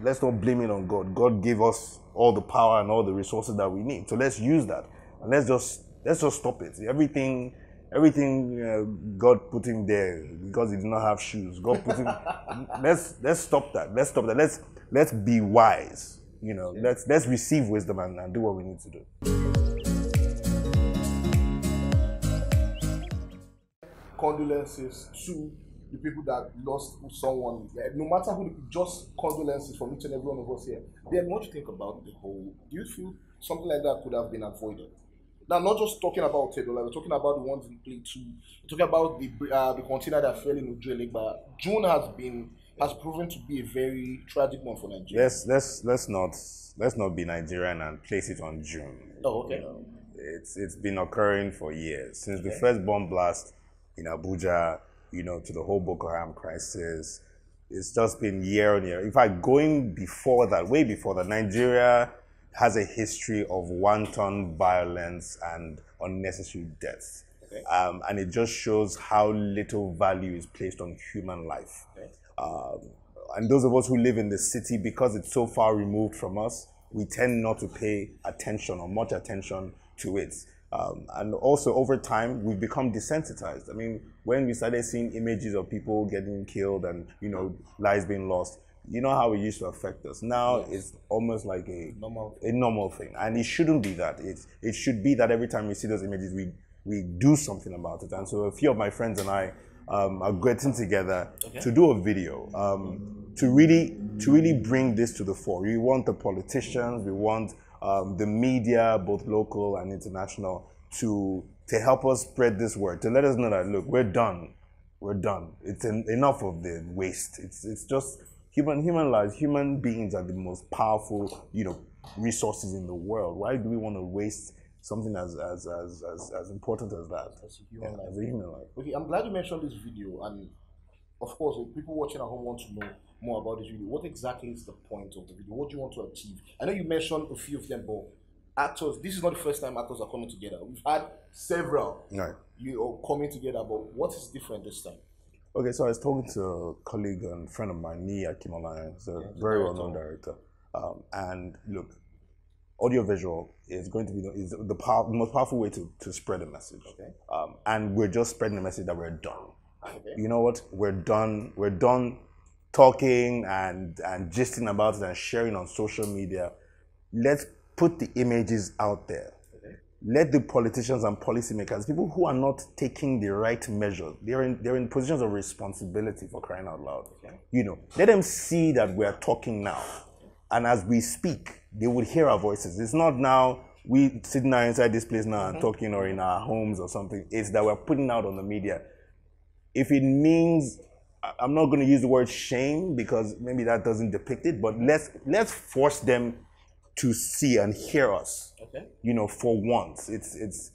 let's not blame it on God. God gave us all the power and all the resources that we need. So let's use that, and let's just stop it. Everything God put him there because he did not have shoes. God put him. let's stop that. Let's stop that. Let's be wise. You know, let's receive wisdom and do what we need to do. Condolences to the people that lost someone. No matter who, just condolences from each and every one of us here. Then what do you think about the whole? Do you feel something like that could have been avoided? Now, not just talking about Otedola, we're talking about the ones in play too. We're talking about the container that fell in Ujele, but June has proven to be a very tragic one for Nigeria. Let's not be Nigerian and place it on June. Oh, okay. You know, it's been occurring for years since the first bomb blast in Abuja. You know, to the whole Boko Haram crisis. It's just been year on year. In fact, going before that, way before that, Nigeria has a history of wanton violence and unnecessary deaths. Okay. And it just shows how little value is placed on human life. Okay. And those of us who live in the city, because it's so far removed from us, we tend not to pay attention or much attention to it. And also over time, we've become desensitized. I mean, when we started seeing images of people getting killed and, you know, lives being lost, you know how it used to affect us. Now it's almost like a normal thing. And it shouldn't be that. It should be that every time we see those images, we do something about it. And so a few of my friends and I are getting together to do a video to really bring this to the fore. We want the politicians, we want the media, both local and international, to help us spread this word, to let us know that, look, we're done. We're done. It's enough of the waste. It's just human lives. Human beings are the most powerful, you know, resources in the world. Why do we want to waste something as important as that? As a human life. Okay, I'm glad you mentioned this video, and of course, if people watching at home want to know more about this video, what exactly is the point of the video? What do you want to achieve? I know you mentioned a few of them, but actors, this is not the first time actors are coming together. We've had several coming together, but what is different this time? Okay, so I was talking to a colleague and friend of mine, Deyemi, he's a very well-known director. And look, audiovisual is going to be the most powerful way to spread a message. Okay. And we're just spreading the message that we're done. Okay. You know what? We're done. We're done talking and gisting about it and sharing on social media. Let's put the images out there. Okay. Let the politicians and policymakers, people who are not taking the right measures, they're in positions of responsibility, for crying out loud. Okay. You know, let them see that we're talking now. And as we speak, they would hear our voices. It's not now we sitting now inside this place now and talking, or in our homes or something. It's that we're putting out on the media. If it means, I'm not going to use the word shame because maybe that doesn't depict it, but let's force them to see and hear us. Okay. You know, for once, it's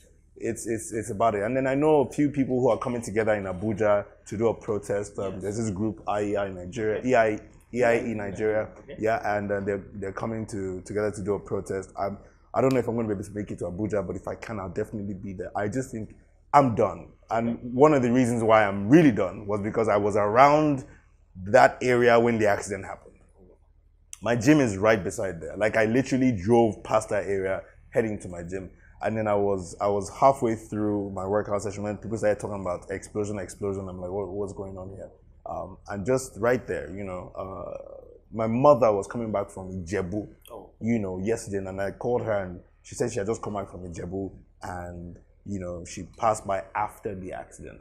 about it. And then I know a few people who are coming together in Abuja to do a protest. There's this group EIE Nigeria, and they're coming together to do a protest. I don't know if I'm going to be able to make it to Abuja, but if I can, I'll definitely be there. I just think I'm done. And one of the reasons why I'm really done was because I was around that area when the accident happened. My gym is right beside there. Like, I literally drove past that area heading to my gym. And then I was halfway through my workout session when people started talking about explosion. I'm like, what's going on here? And just right there, you know, my mother was coming back from Ijebu, you know, yesterday, and I called her and she said she had just come back from Ijebu, and, you know, she passed by after the accident.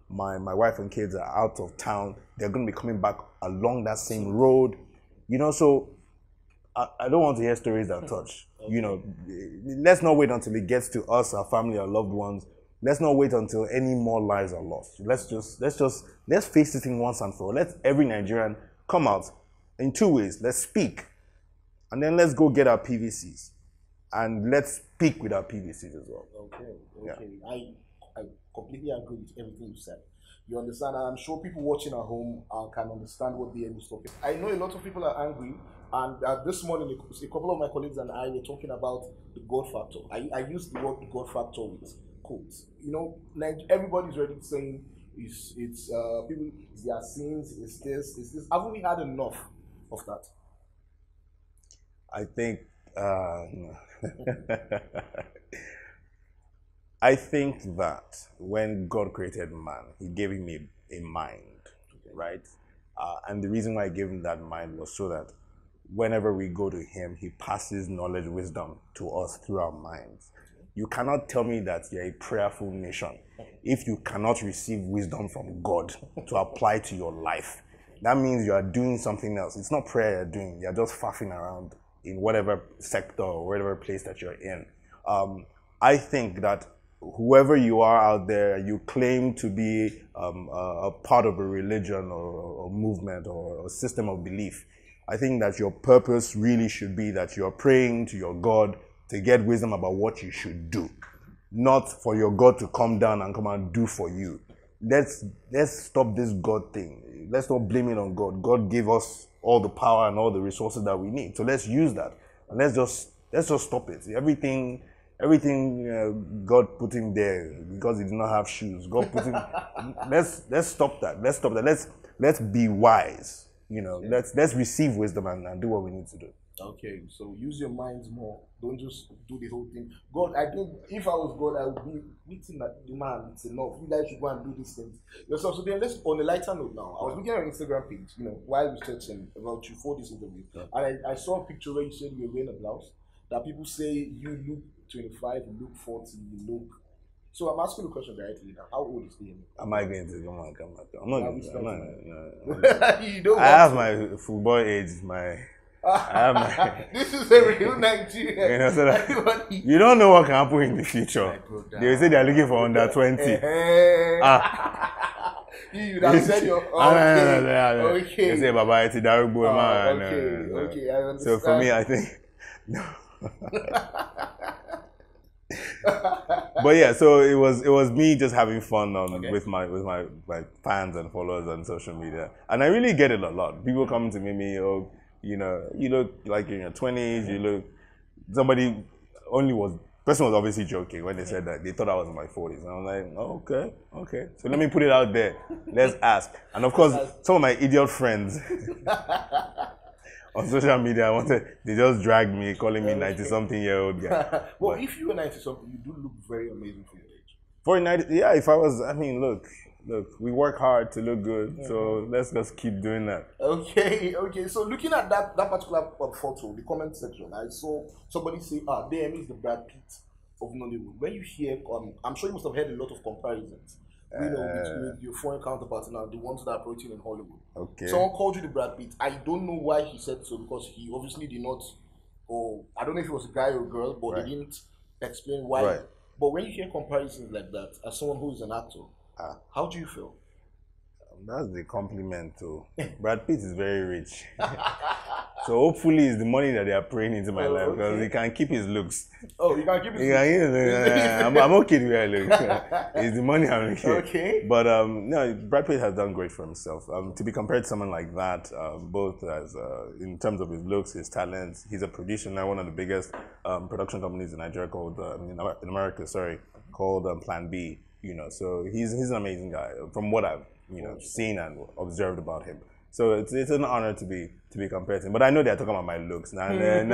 My wife and kids are out of town. They're going to be coming back along that same road, you know, so I don't want to hear stories that touch. You know, let's not wait until it gets to us, our family, our loved ones. Let's not wait until any more lives are lost. Let's face this thing once and for all. Let every Nigerian come out in two ways. Let's speak, and then let's go get our PVCs, and let's speak with our PVCs as well. Okay. Yeah. I completely agree with everything you said. You understand? I'm sure people watching at home can understand what Deyemi is talking. I know a lot of people are angry, and this morning a couple of my colleagues and I were talking about the God factor. I used the word God factor with quotes. You know, everybody's already saying it's people, it's their sins, it's this. Haven't we had enough of that? I think I think that when God created man, he gave him a mind, right? And the reason why he gave him that mind was so that whenever we go to him, he passes knowledge, wisdom to us through our minds. You cannot tell me that you're a prayerful nation if you cannot receive wisdom from God to apply to your life. That means you are doing something else. It's not prayer you're doing. You're just faffing around in whatever sector or whatever place that you're in. I think that whoever you are out there, you claim to be a part of a religion or movement or a system of belief. I think that your purpose really should be that you're praying to your God to get wisdom about what you should do, not for your God to come down and come and do for you. Let's stop this God thing. Let's not blame it on God. God gave us all the power and all the resources that we need. So let's use that. And let's just stop it. Everything God put him there because he did not have shoes. God put him. Let's stop that. Let's be wise. Let's receive wisdom and do what we need to do. Okay, so use your minds more. Don't just do the whole thing. God, I think if I was God, I would be meeting that the man. It's enough. You guys should go and do these things yourself. So then, let's on a lighter note now. I was looking at your Instagram page, while researching about you for this interview, and I saw a picture where you said you were wearing a blouse. That people say you look 25, you look 40, you look. So I'm asking the question directly now. How old is Deyemi? Am I going to come on? I'm not. You don't I have my football age. This is a real Nigerian. So that you don't know what can happen in the future. They will say they are looking for under 20. You have said your okay. They say Baba it's Darugbo man. Okay, I understand. So for me, I think no. But yeah, so it was me just having fun with my fans and followers on social media, and I really get it a lot. People come to me, oh, you look like you're in your 20s. You look. Person was obviously joking when they said that. They thought I was in my 40s, and I'm like, oh, okay. So let me put it out there. Let's ask. And of course, some of my idiot friends on social media, they just dragged me, calling me 90-something-year-old guy. Well, if you were 90-something, you do look very amazing for your age. For 90, yeah, if I was, look, we work hard to look good, so let's just keep doing that. Okay. So looking at that particular photo, the comment section, I saw somebody say, Deyemi is the Brad Pitt of Nollywood. When you hear, I'm sure you must have heard a lot of comparisons. With your foreign counterparts now, the ones that are operating in Hollywood. Okay. Someone called you the Brad Pitt. I don't know why he said so, because he obviously did not, or I don't know if it was a guy or a girl, but they didn't explain why. Right. But when you hear comparisons like that, as someone who is an actor, how do you feel? That's the compliment too. Brad Pitt is very rich. So hopefully it's the money that they are praying into my life, because he can keep his looks. Oh, you can keep his looks? I'm okay with where I look. It's the money I'm looking. Okay. But no, Brad Pitt has done great for himself. To be compared to someone like that, both as in terms of his looks, his talents, he's a producer now, one of the biggest production companies in Nigeria called in America, called Plan B. So he's an amazing guy from what I've seen and observed about him. So it's an honor to be compared to him. But I know they're talking about my looks. No. The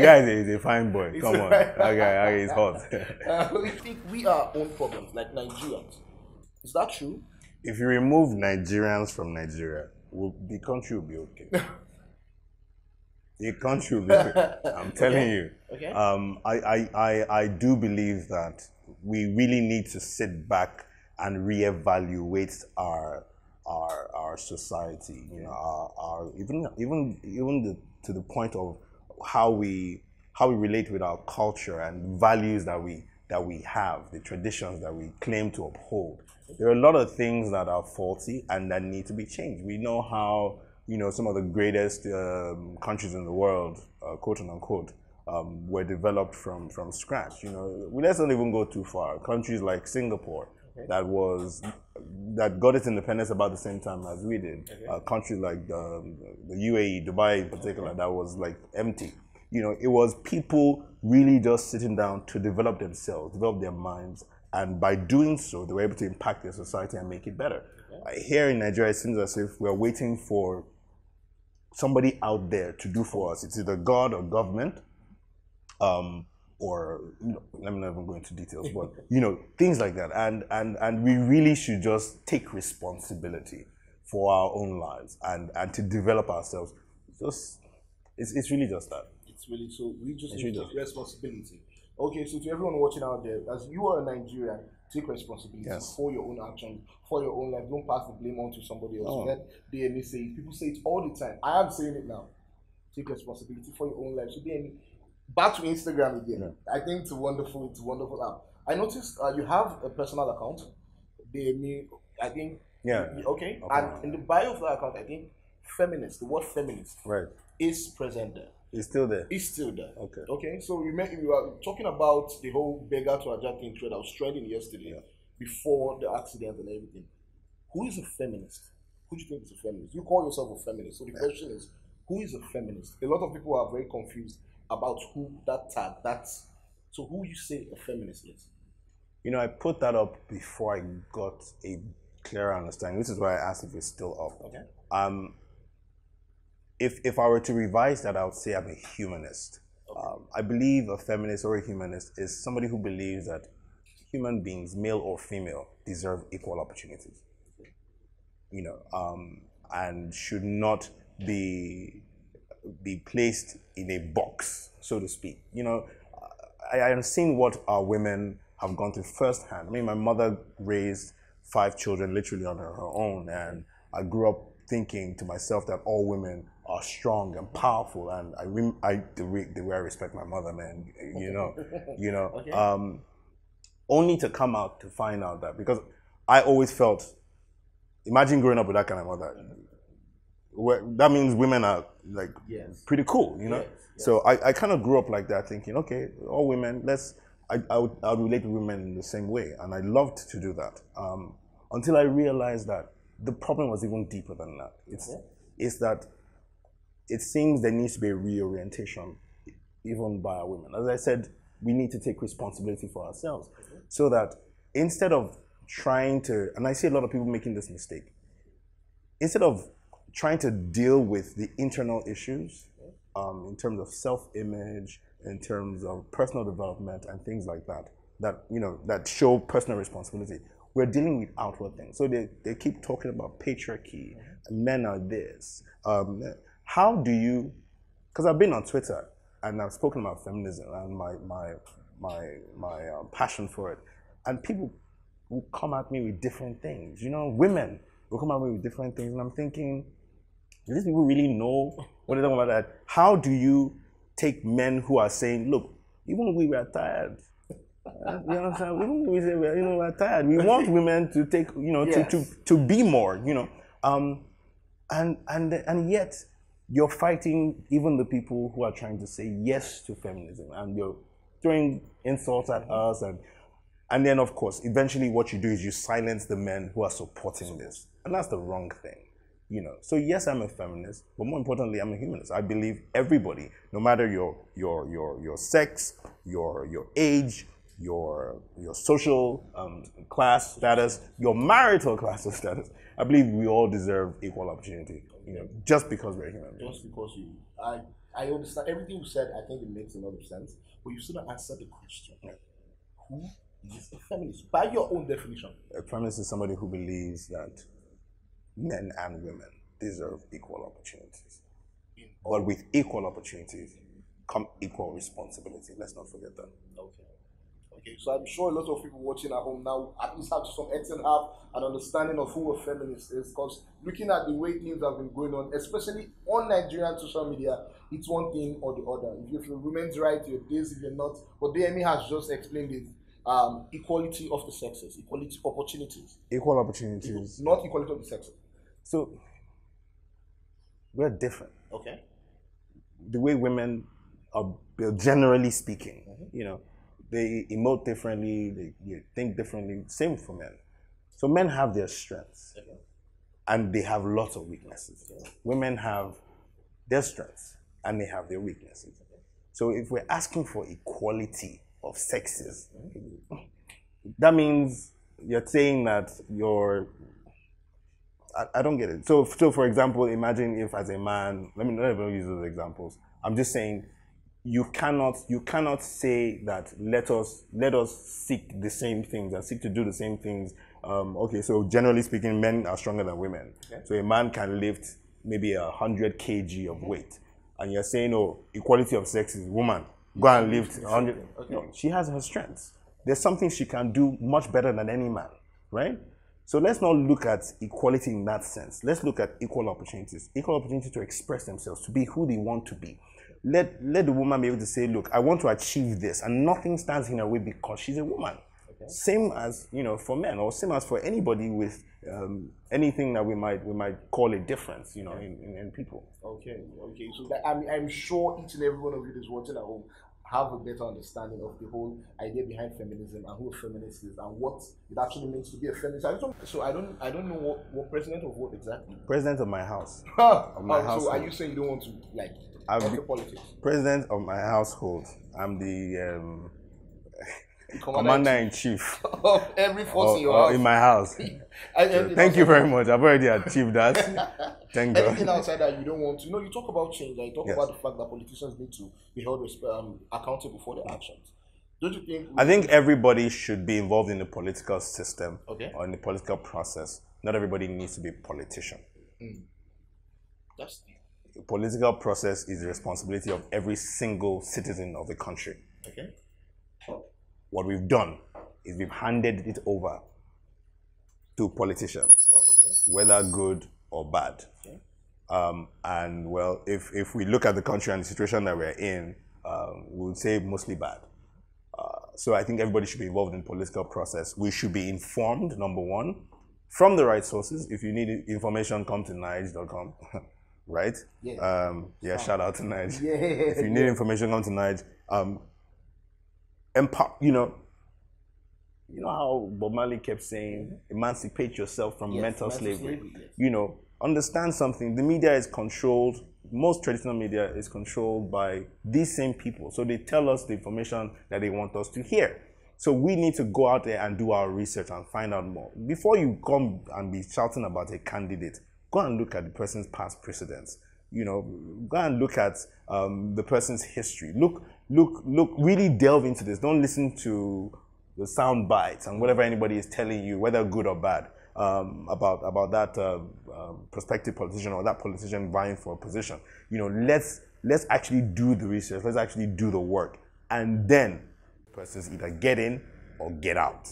guy is a fine boy. Come on. Okay, he's hot. We think we are our own problems, like Nigerians. Is that true? If you remove Nigerians from Nigeria, the country will be okay. The country will be okay. I'm telling you. Okay. I do believe that we really need to sit back and reevaluate our society, our even to the point of how we relate with our culture and values that we have, the traditions that we claim to uphold. There are a lot of things that are faulty and that need to be changed. We know how some of the greatest countries in the world, quote unquote, were developed from scratch. Let's not even go too far. Countries like Singapore, that got its independence about the same time as we did. Countries like the UAE, Dubai in particular, that was like empty. It was people really just sitting down to develop themselves, develop their minds, and by doing so, they were able to impact their society and make it better. Here in Nigeria, it seems as if we're waiting for somebody out there to do for us. It's either God or government, or let me not even go into details, but things like that. And we really should just take responsibility for our own lives and to develop ourselves. It's really just that. It's really so we just need to take responsibility. Okay, so to everyone watching out there, as you are a Nigerian, take responsibility for your own actions, for your own life. Don't pass the blame on to somebody else. Let Deyemi say it. People say it all the time. I am saying it now. Take responsibility for your own life. So Deyemi, back to Instagram again. Yeah. I think it's a wonderful app. I noticed you have a personal account. Deyemi, I think. Yeah. Okay. And in the bio of that account, I think feminist, the word feminist, is present there. It's still there. It's still there. Okay. Okay. So we were talking about the whole beggar to Ajah thing thread I was trending yesterday, before the accident and everything. Who is a feminist? Who do you think is a feminist? You call yourself a feminist. So the question is, who is a feminist? A lot of people are very confused about who that tag. So who you say a feminist is? I put that up before I got a clearer understanding. This is why I asked if it's still up. Okay. If I were to revise that, I would say I'm a humanist. Okay. I believe a feminist or a humanist is somebody who believes that human beings, male or female, deserve equal opportunities. And should not be placed in a box, so to speak. I have seen what our women have gone through firsthand. I mean, my mother raised 5 children literally on her own, and I grew up thinking to myself that all women are strong and powerful, and the way I respect my mother, man, Okay. Only to come out to find out that, because I always felt, imagine growing up with that kind of mother, that means women are like pretty cool, Yes. So I kind of grew up like that, thinking, okay, all women, I would relate to women in the same way, and I loved to do that, until I realized that the problem was even deeper than that. It's that it seems there needs to be a reorientation, even by our women. As I said, we need to take responsibility for ourselves, so that instead of trying to, and I see a lot of people making this mistake, instead of trying to deal with the internal issues, in terms of self-image, in terms of personal development and things like that, that show personal responsibility, we're dealing with outward things. So they keep talking about patriarchy, men are this. How do you, because I've been on Twitter and I've spoken about feminism and my passion for it, and people will come at me with different things. Women will come at me with different things, and I'm thinking, do these people really know what they're talking about? That? How do you take men who are saying, look, even we were tired. You understand? Even we say we're tired. We want women to take, to be more, and yet you're fighting even the people who are trying to say yes to feminism, and you're throwing insults at us, and then of course, eventually what you do is you silence the men who are supporting this, and that's the wrong thing. So yes, I'm a feminist, but more importantly, I'm a humanist. I believe everybody, no matter your sex, your age, your social class status, your marital class status, I believe we all deserve equal opportunity. Just because we're human beings. Just because I understand everything you said. I think it makes a lot of sense, but you still don't answer the question. Yeah. Who is a feminist by your own definition? A feminist is somebody who believes that men and women deserve equal opportunities. But with equal opportunities come equal responsibility. Let's not forget that. Okay, so I'm sure a lot of people watching at home now at least have to some extent have an understanding of who a feminist is, because looking at the way things have been going on, especially on Nigerian social media, it's one thing or the other. If you're for women's rights, you're this, if you're not. But Deyemi has just explained it. Equality of the sexes, equality opportunities. Equal opportunities. Not equality of the sexes. So, we're different. Okay. The way women are, generally speaking, they emote differently, they think differently. Same for men. So men have their strengths, and they have lots of weaknesses. Women have their strengths, and they have their weaknesses. So if we're asking for equality of sexes, that means you're saying that I don't get it. So for example, imagine if as a man, let me not even use those examples. I'm just saying, you cannot say that let us seek the same things and seek to do the same things. Okay, so generally speaking, men are stronger than women. Okay. So a man can lift maybe 100 kg of weight, and you're saying, oh, equality of sexes, woman, go and lift 100. Okay. No, she has her strengths. There's something she can do much better than any man, right? So let's not look at equality in that sense. Let's look at equal opportunities to express themselves, to be who they want to be. Let the woman be able to say, look, I want to achieve this, and nothing stands in her way because she's a woman. Okay. Same as, for men, or same as for anybody with anything that we might call a difference, in people. Okay. So that, I'm sure each and every one of you that's watching at home have a better understanding of the whole idea behind feminism and who a feminist is and what it actually means to be a feminist. I don't know what president of what exactly. President of my house. Of my household. So are you saying you don't want to enter politics? President of my household. I'm the commander-in-chief of every force in your house. In my house. Thank you very much. I've already achieved that. Thank God. Anything outside that you don't want to. You talk about change. You talk about the fact that politicians need to be held accountable for their actions. Don't you think? I think everybody should be involved in the political system or in the political process. Not everybody needs to be a politician. That's the political process is the responsibility of every single citizen of the country. Okay. What we've done is we've handed it over to politicians, whether good or bad. Okay. And well, if we look at the country and the situation that we're in, we would say mostly bad. So I think everybody should be involved in the political process. We should be informed, number one, from the right sources. If you need information, come to Nige.com. Right? Yeah. Shout out to Nige. Yeah. If you need information, come to Nige. You know how Bob Marley kept saying, emancipate yourself from mental slavery. Yes. Understand something. The media is controlled. Most traditional media is controlled by these same people. So they tell us the information that they want us to hear. So we need to go out there and do our research and find out more. Before you come and be shouting about a candidate, go and look at the person's past precedents. Go and look at the person's history. Look, really delve into this. Don't listen to the sound bites and whatever anybody is telling you, whether good or bad, about that prospective politician or that politician vying for a position. Let's actually do the research. Let's actually do the work. And then the person's either get in or get out.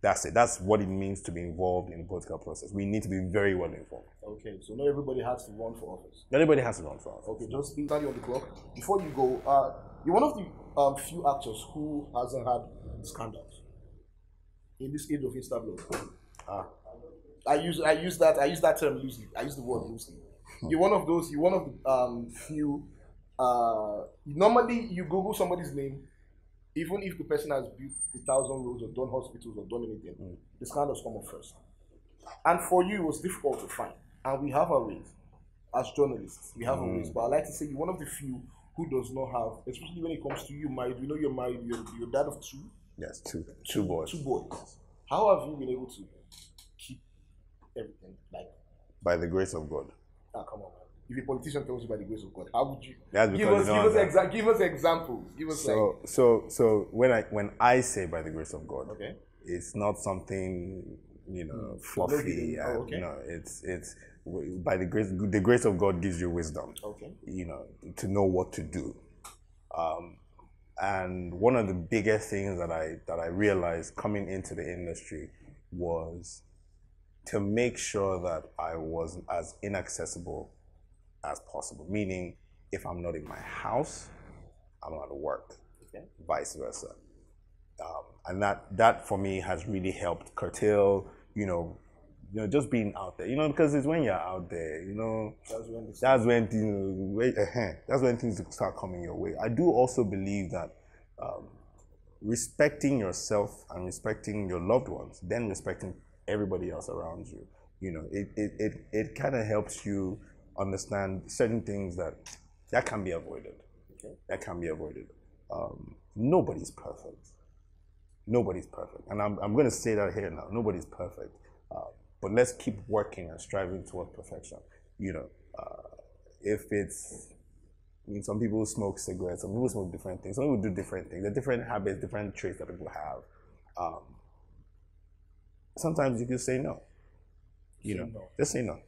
That's it. That's what it means to be involved in the political process. We need to be very well informed. Okay, so not everybody has to run for office. Not everybody has to run for office. Okay, just start you on the clock. Before you go, you're one of the few actors who hasn't had scandals in this age of Instablog. I use that term loosely. I use the word loosely. You're one of the few. Normally, you Google somebody's name. Even if the person has built 1,000 roads or done hospitals or done anything, the scandals come up first. And for you, it was difficult to find. And we have our ways. As journalists, we have our ways. But I like to say you're one of the few who does not have, especially when it comes to you married. We know you're married, you're dad of two. Yes, two boys. Two boys. How have you been able to keep everything like? By the grace of God. Come on. If a politician tells you by the grace of God, how would you? That's because give us examples. Give us so when I say by the grace of God, okay, it's not something fluffy. It's by the grace of God gives you wisdom. Okay, to know what to do. And one of the biggest things that I realized coming into the industry was to make sure that I was as inaccessible as possible. Meaning, if I'm not in my house, I'm not at work. Okay. Vice versa. And that for me has really helped curtail, just being out there. Because it's when you're out there, that's when things start coming your way. I do also believe that respecting yourself and respecting your loved ones, then respecting everybody else around you, it kind of helps you understand certain things that can be avoided. Okay. That can be avoided. Nobody's perfect. Nobody's perfect. And I'm going to say that here now. Nobody's perfect. but let's keep working and striving towards perfection. You know, if it's, I mean, some people smoke cigarettes, some people smoke different things, some people do different things. There are different habits, different traits that people have. Sometimes you can say no. Just say no.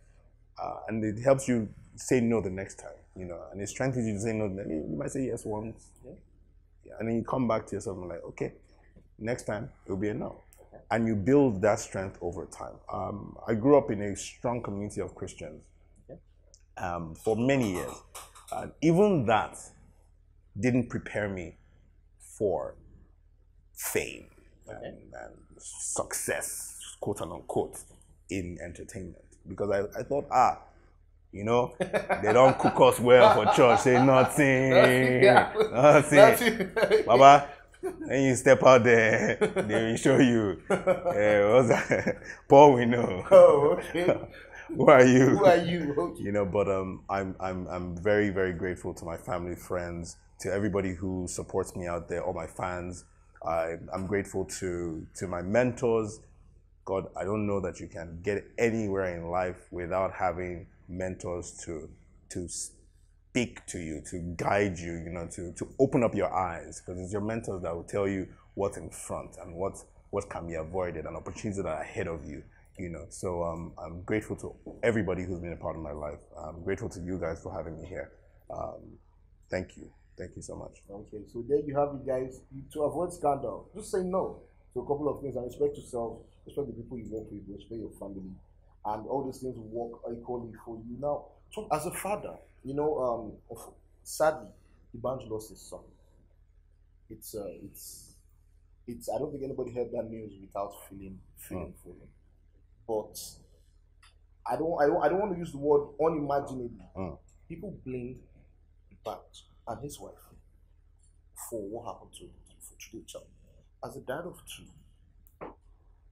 And it helps you say no the next time, and it strengthens you to say no. You might say yes once, and then you come back to yourself and like, okay, next time it will be a no. Okay. And you build that strength over time. I grew up in a strong community of Christians for many years. And even that didn't prepare me for fame and success, quote unquote, in entertainment. Because I thought, they don't cook us well for church, say nothing. Nothing. Baba, then you step out there, they will show you. What's that? Paul, we know. Oh, okay. Who are you? Who are you? Okay. But I'm very, very grateful to my family, friends, to everybody who supports me out there, all my fans. I'm grateful to my mentors. God, I don't know that you can get anywhere in life without having mentors to speak to you, to guide you, to open up your eyes, because it's your mentors that will tell you what's in front and what can be avoided and opportunities that are ahead of you. So I'm grateful to everybody who's been a part of my life. I'm grateful to you guys for having me here. Thank you so much. Okay, so there you have it, guys. To avoid scandal, just say no to a couple of things and respect yourself, respect the people you work with, respect your family, and all these things will work equally for you. Now, so as a father, sadly, Dbanj lost his son. It's I don't think anybody heard that news without feeling for him. But I don't want to use the word unimaginably. People blamed Dbanj and his wife for what happened to their child. As a dad of two,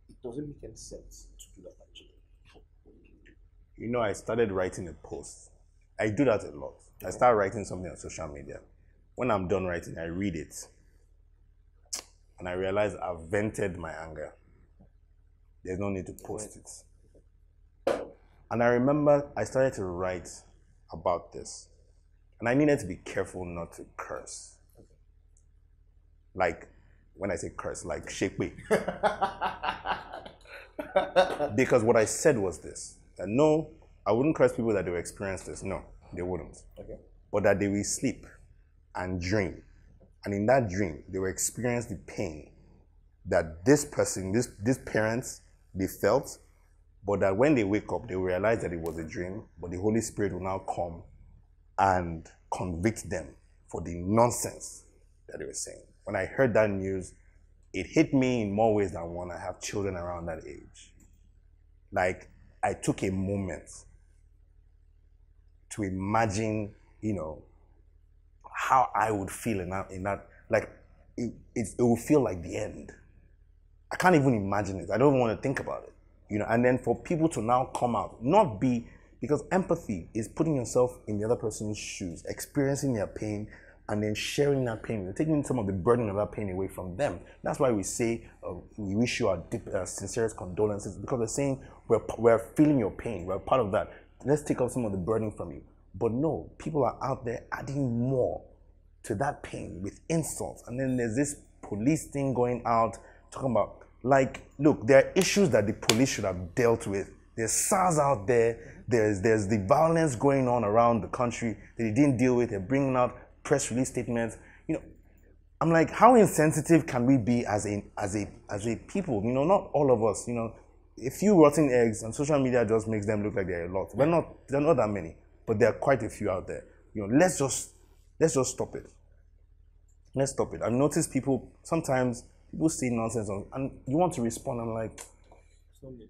it doesn't make any sense to do that actually. I started writing a post. I do that a lot. I start writing something on social media. When I'm done writing, I read it. And I realize I've vented my anger. There's no need to post it. And I remember I started to write about this. And I needed to be careful not to curse. Like, when I say curse, like shake me. Because what I said was this, that no, I wouldn't curse people that they will experience this. No, they wouldn't. Okay. But that they will sleep and dream. And in that dream, they will experience the pain that this person, these parents, they felt, but that when they wake up, they will realize that it was a dream, but the Holy Spirit will now come and convict them for the nonsense that they were saying. When I heard that news, it hit me in more ways than one. I have children around that age. Like, I took a moment to imagine, how I would feel in that, like, it will feel like the end. I can't even imagine it. I don't want to think about it. And then for people to now come out, because empathy is putting yourself in the other person's shoes, experiencing their pain, and then sharing that pain. You're taking some of the burden of that pain away from them. That's why we say we wish you our sincerest condolences, because we're saying we're feeling your pain. We're part of that. Let's take off some of the burden from you. But no, people are out there adding more to that pain with insults. And then there's this police thing going out talking about, like, look, there are issues that the police should have dealt with. There's SARS out there. There's the violence going on around the country that they didn't deal with. They're bringing out press release statements. I'm like, how insensitive can we be as a people? Not all of us. A few rotten eggs, and social media just makes them look like they're a lot. They're not that many, but there are quite a few out there. Let's just stop it. Let's stop it. I've noticed sometimes people say nonsense and you want to respond. I'm like,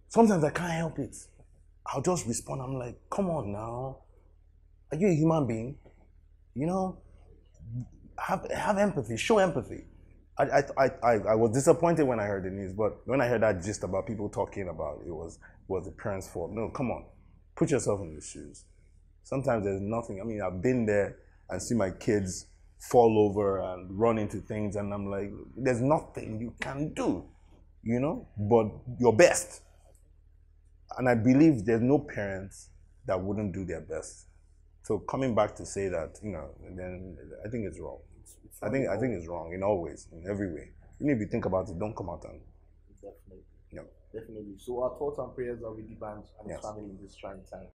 sometimes I can't help it. I'll just respond. I'm like, come on now. Are you a human being? Have empathy. Show empathy. I was disappointed when I heard the news, but when I heard that gist about people talking about it was the parents' fault. No, come on. Put yourself in the shoes. Sometimes there's nothing. I mean, I've been there and see my kids fall over and run into things, and I'm like, there's nothing you can do, but your best. And I believe there's no parents that wouldn't do their best. So coming back to say that, then I think it's wrong. I think it's wrong in all ways, in every way. Even if you think about it, don't come out and Definitely. no. Definitely. So our thoughts and prayers are with Dbanj and his family in this trying time.